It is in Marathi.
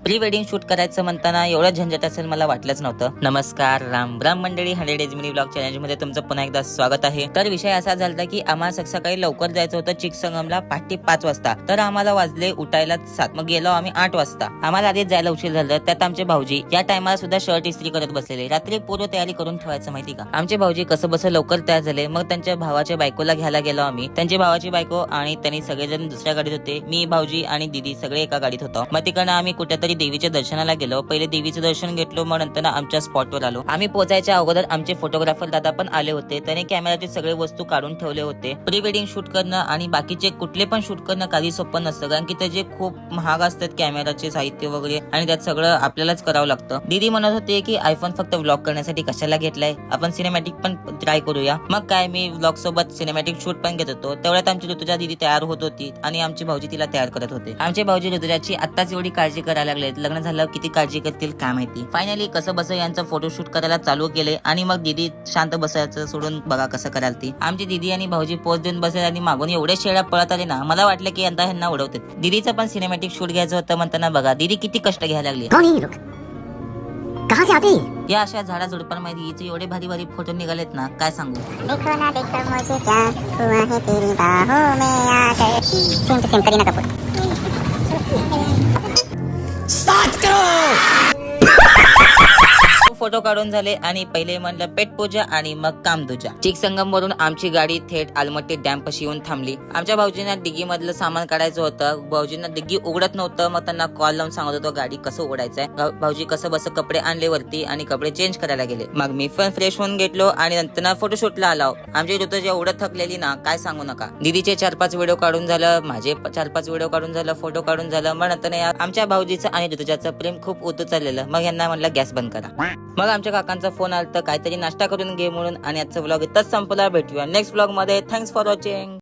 प्री वेडिंग शूट करायचं म्हणताना एवढं झंझट असेल मला वाटलंच नव्हतं. नमस्कार, राम राम मंडळी. 100 डेज मिनी ब्लॉग चॅनल मध्ये तुमचं पुन्हा एकदा स्वागत आहे. तर विषय असा झाला की आम्हाला सकाळी लवकर जायचं होतं चिकसंगमला पहाटे 5 वाजता. तर आम्हाला वाजले उठायला 7. मग गेलो आम्ही 8 वाजता. आम्हाला आधीच जायला उशीर झालं. त्यात आमचे भाऊजी या टायमाला सुद्धा शर्ट इस्त्री करत बसलेले. रात्री पूर्व तयारी करून ठेवायचं माहिती का. आमचे भाऊजी कसं बस लवकर तयार झाले. मग त्यांच्या भावाच्या बायकोला घ्यायला गेलो आम्ही. त्यांची भावाची बायको आणि त्यांनी सगळेजण दुसऱ्या गाडीत होते. मी, भाऊजी आणि दीदी सगळे एका गाडीत होतो. मग तिकडनं आम्ही कुठेतरी देवीच्या दर्शनाला गेलो. पहिले देवीचं दर्शन घेतलो, मग नंतर आमच्या स्पॉटवर आलो. आम्ही पोहोचायच्या अगोदर आमचे फोटोग्राफर दादा पण आले होते. त्याने कॅमेराचे सगळे वस्तू काढून ठेवले होते. प्री वेडिंग शूट करणं आणि बाकीचे कुठले पण शूट करणं काही सोपं नसतं, कारण की त्याचे खूप महाग असतात कॅमेराचे साहित्य वगैरे, आणि त्यात सगळं आपल्यालाच करावं लागतं. दीदी म्हणत होते की आयफोन फक्त व्लॉग करण्यासाठी कशाला घेतलाय, आपण सिनेमॅटिक पण ट्राय करूया. मग काय, मी व्लॉग सोबत सिनेमॅटिक शूट पण घेत होतो. तेवढ्यात आमची ऋतुजा दीदी तयार होत होती आणि आमचे भाऊजी तिला तयार करत होते. आमचे भाऊजी ऋतुजाची आत्ताच एवढी काळजी करायला लागलेत, लग्न झालं किती काळजी करतील काय माहिती. फायनली कसं बस यांचं फोटोशूट करायला चालू केले आणि मग दीदी शांत बसायचं सोडून बघा कसं कराल ती. आमची दीदी आणि भाऊजी पोज देऊन बसले आणि मागून एवढे शेळ्या पळत आले ना, मला वाटलं की यंदा ह्यांना उडवतात. दीदीचं पण सिनेमॅटिक शूट घ्यायचं होतं म्हणताना बघा दीदी किती कष्ट घ्यायला लागली. या अशा झाडा झुडपांमध्ये हिचे एवढे भारी भारी फोटो निघालेत ना, काय सांगू. देखो ना देखो मुझे क्या हुआ है तेरी बाहों में आकर. Same to same Kareena Kapoor. Photo काढून झाले आणि पहिले म्हणलं पेट पूजा आणि मग काम तुझ्या. चिकसंगम वरून आमची गाडी थेट आलमट्टी डॅम पाशी येऊन थांबली. आमच्या भाऊजींना डिग्गी मधलं सामान काढायचं होतं. भाऊजींना डिग्गी उघडत नव्हतं. मग त्यांना कॉल लावून सांगत होतो गाडी कसं उघडायचंय. भाऊजी कसं बस कपडे आणले वरती आणि कपडे चेंज करायला गेले. मग मी पण फ्रेश होऊन घेतलो आणि नंतर फोटोशूटला आलो. आमची ऋतुजा एवढं थकलेली ना काय सांगू नका. दीदीचे 4-5 व्हिडिओ काढून झालं, माझे 4-5 व्हिडिओ काढून झालं, फोटो काढून झालं. मग नंतर आमच्या भाऊजीचं आणि ऋतुजाचं प्रेम खूप उतू चाललेलं. मग यांना म्हणलं गॅस बंद करा. मग आमच्या काकांचा फोन आला तर काहीतरी नाश्ता करून घे म्हणून, आणि आजचा व्लॉग इथंच संपला. भेटूया नेक्स्ट व्लॉग मध्ये. Thanks for watching.